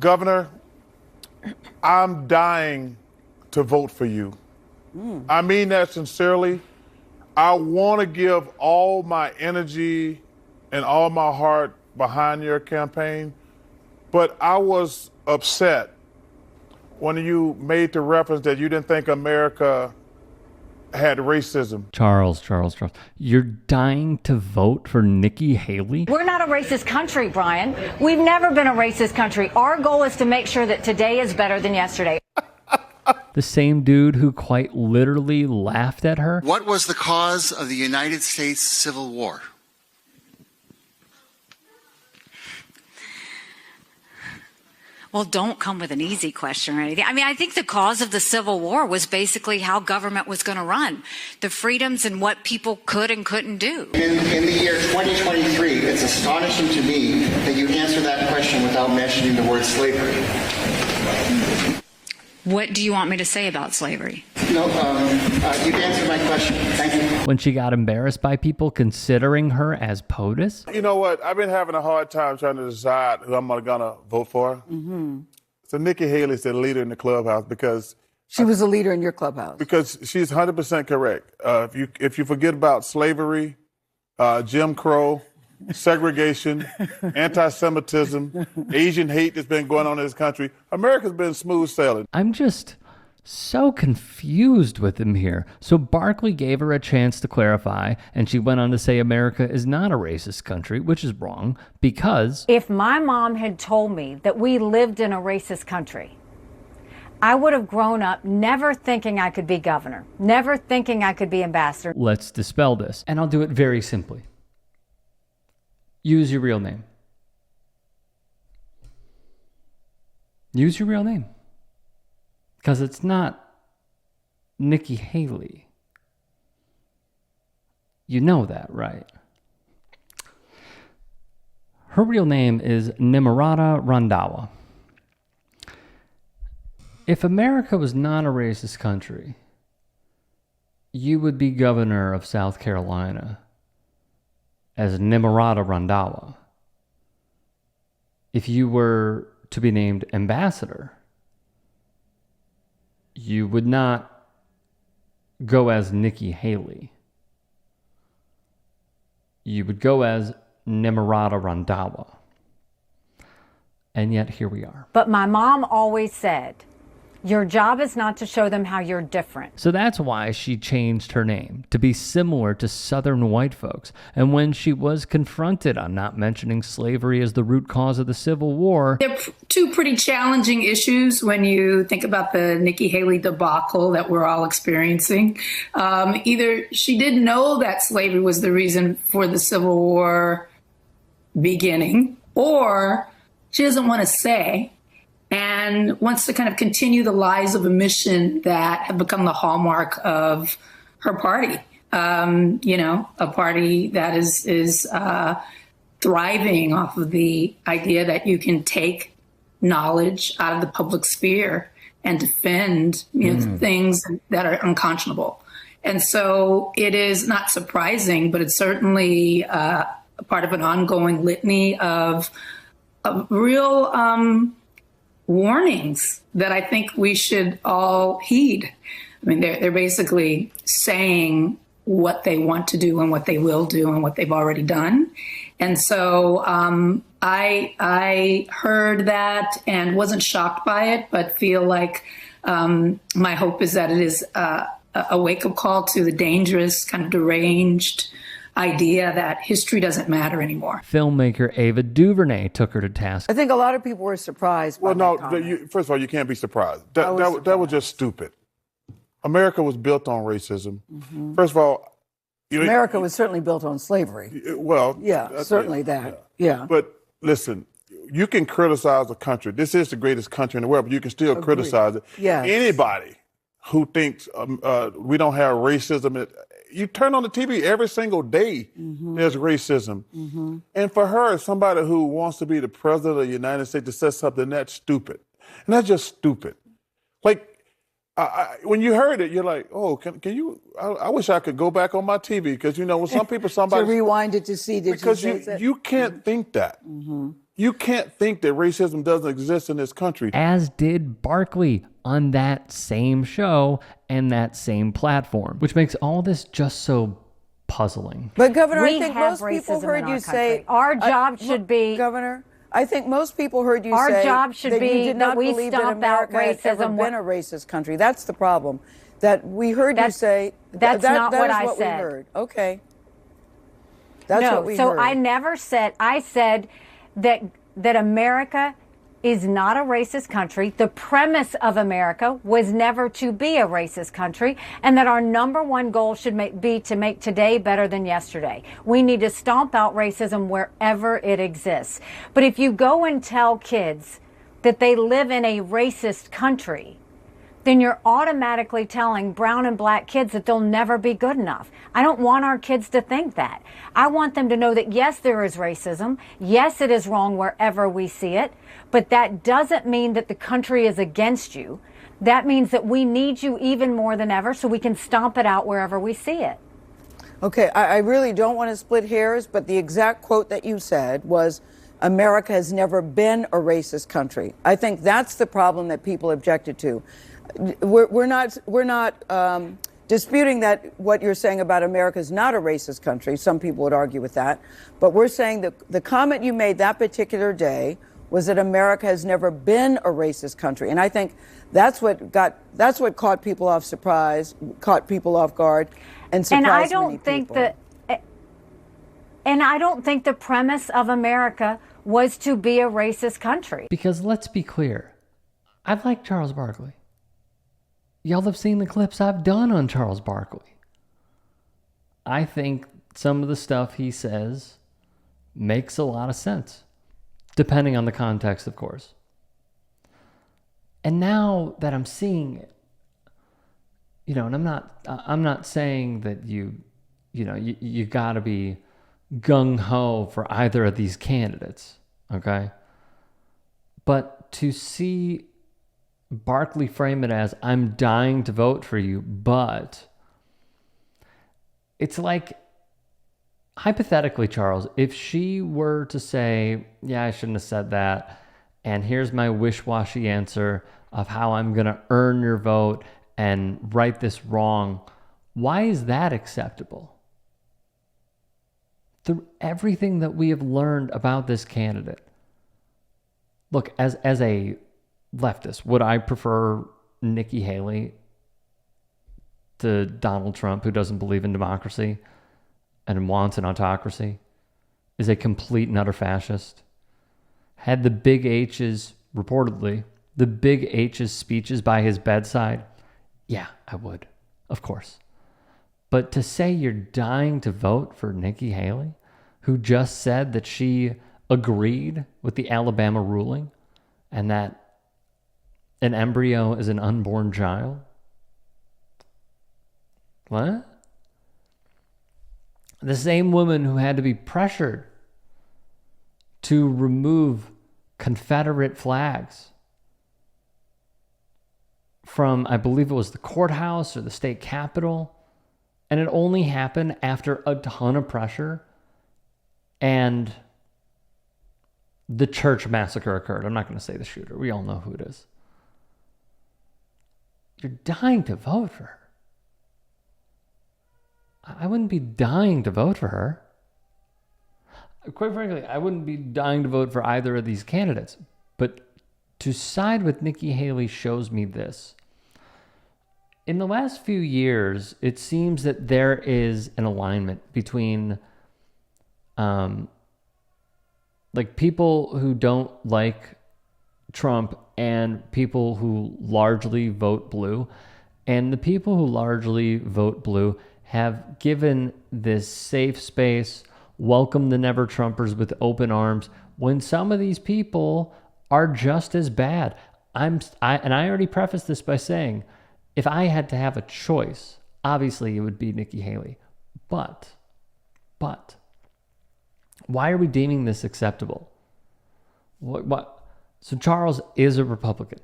Governor, I'm dying to vote for you. I mean that sincerely. I want to give all my energy and all my heart behind your campaign, but I was upset when you made the reference that you didn't think America had racism. Charles. You're dying to vote for Nikki Haley? We're not a racist country, Brian. We've never been a racist country. Our goal is to make sure that today is better than yesterday. The same dude who quite literally laughed at her? What was the cause of the United States Civil War? Well, don't come with an easy question or anything. I mean, I think the cause of the Civil War was basically how government was going to run, the freedoms and what people could and couldn't do. In the year 2023, it's astonishing to me that you answer that question without mentioning the word slavery. What do you want me to say about slavery? No, you've answered my question. Thank you. When she got embarrassed by people considering her as POTUS? You know what? I've been having a hard time trying to decide who I'm gonna vote for. So Nikki Haley's the leader in the clubhouse because she was a leader in your clubhouse. Because she's 100% correct. If you forget about slavery, Jim Crow, segregation, anti-Semitism, Asian hate that's been going on in this country, America's been smooth sailing. I'm just so confused with him here. So Barkley gave her a chance to clarify, and she went on to say America is not a racist country, which is wrong, because If my mom had told me that we lived in a racist country, I would have grown up never thinking I could be governor, never thinking I could be ambassador. let's dispel this. And I'll do it very simply. Use your real name. Use your real name. Because it's not Nikki Haley. You know that, right? Her real name is Nimrata Randhawa. If America was not a racist country, you would be governor of South Carolina as Nimrata Randhawa. If you were to be named ambassador, you would not go as Nikki Haley. You would go as Nimrata Randhawa. And yet here we are. But my mom always said, your job is not to show them how you're different. So that's why she changed her name, to be similar to Southern white folks. And when she was confronted on not mentioning slavery as the root cause of the Civil War... They're two pretty challenging issues when you think about the Nikki Haley debacle that we're all experiencing. Either she didn't know that slavery was the reason for the Civil War beginning, or she doesn't want to say and wants to kind of continue the lies of omission that have become the hallmark of her party. A party that is thriving off of the idea that you can take knowledge out of the public sphere and defend things that are unconscionable. And so it is not surprising, but it's certainly a part of an ongoing litany of real warnings that I think we should all heed. I mean, they're basically saying what they want to do and what they will do and what they've already done. And so I heard that and wasn't shocked by it, but feel like my hope is that it is a wake-up call to the dangerous, kind of deranged idea that history doesn't matter anymore. Filmmaker Ava DuVernay took her to task. I think a lot of people were surprised by that comment. First of all, you can't be surprised. That was just stupid. America was built on racism. First of all, America was certainly built on slavery. Well, that. But listen, you can criticize a country. This is the greatest country in the world, but you can still criticize it. Yes. Anybody who thinks we don't have racism, you turn on the TV every single day, there's racism. And for her, somebody who wants to be the president of the United States to say something that's stupid. And that's just stupid. Like, when you heard it, you're like, oh, can you, I wish I could go back on my TV because, when some people, to rewind it to see, because you can't think that. You can't think that racism doesn't exist in this country. As did Barkley on that same show and that same platform, which makes all this just so puzzling. But Governor, We I think have most people racism heard in you our say country. Our job should be. Governor, I think most people heard you Our say job should that be you did not that we believe that stomp out America has ever racism. been a racist country. That's the problem. That we heard you say. That's not that what is I what said. We heard. Okay. That's No, what we so heard. I never said. I said that America is not a racist country. The premise of America was never to be a racist country, and that our number one goal should be to make today better than yesterday. We need to stomp out racism wherever it exists. But if you go and tell kids that they live in a racist country, then you're automatically telling brown and black kids that they'll never be good enough. I don't want our kids to think that. I want them to know that, yes, there is racism. Yes, it is wrong wherever we see it. But that doesn't mean that the country is against you. That means that we need you even more than ever so we can stomp it out wherever we see it. Okay, I really don't want to split hairs, but the exact quote that you said was, America has never been a racist country. I think that's the problem that people objected to. We're not disputing that what you're saying about America is not a racist country. Some people would argue with that. But we're saying that the comment you made that particular day was that America has never been a racist country. And I think that's what caught people off guard and surprised And I many don't think people. And I don't think the premise of America was to be a racist country. Because let's be clear, I like Charles Barkley. Y'all have seen the clips I've done on Charles Barkley. I think some of the stuff he says makes a lot of sense, depending on the context, of course. And now that I'm seeing it, and I'm not saying that you got to be gung-ho for either of these candidates, okay? But to see Barkley frame it as, I'm dying to vote for you, but it's like, hypothetically, Charles, if she were to say, yeah, I shouldn't have said that, and here's my wish-washy answer of how I'm going to earn your vote and right this wrong, why is that acceptable? Through everything that we have learned about this candidate. Look, as a leftist, would I prefer Nikki Haley to Donald Trump, who doesn't believe in democracy and wants an autocracy, is a complete and utter fascist? Had the big H's, reportedly, the big H's speeches by his bedside? Yeah, I would, of course. But to say you're dying to vote for Nikki Haley, who just said that she agreed with the Alabama ruling and that an embryo is an unborn child? What? The same woman who had to be pressured to remove Confederate flags from, I believe it was the courthouse or the state capitol, and it only happened after a ton of pressure and the church massacre occurred. I'm not going to say the shooter. We all know who it is. You're dying to vote for her. I wouldn't be dying to vote for her. Quite frankly, I wouldn't be dying to vote for either of these candidates. But to side with Nikki Haley shows me this. In the last few years, it seems that there is an alignment between people who don't like Trump and people who largely vote blue. And the people who largely vote blue have given this safe space, welcome the never Trumpers with open arms, when some of these people are just as bad. And I already prefaced this by saying, if I had to have a choice, obviously it would be Nikki Haley. But, why are we deeming this acceptable? What? So Charles is a Republican.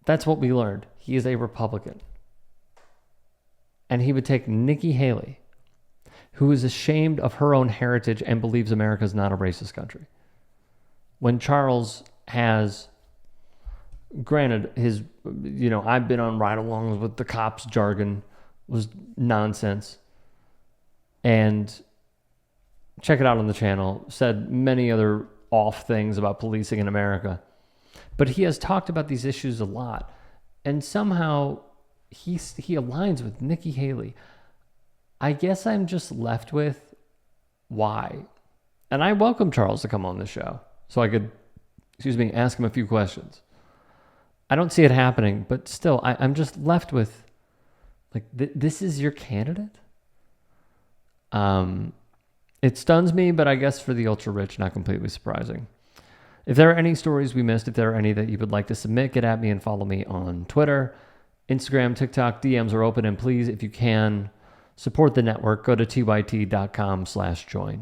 That's what we learned. He is a Republican. And he would take Nikki Haley, who is ashamed of her own heritage and believes America is not a racist country. when Charles has, granted, his, I've been on ride-alongs with the cops jargon was nonsense. And check it out on the channel. Said many other off things about policing in America. But he has talked about these issues a lot. And somehow he aligns with Nikki Haley. I guess I'm just left with why. And I welcome Charles to come on the show so I could, ask him a few questions. I don't see it happening, but still, I'm just left with, like, this is your candidate? It stuns me, but I guess for the ultra-rich, not completely surprising. If there are any stories we missed, if there are any that you would like to submit, get at me and follow me on Twitter, Instagram, TikTok. DMs are open, and please, if you can, support the network. Go to tyt.com/join.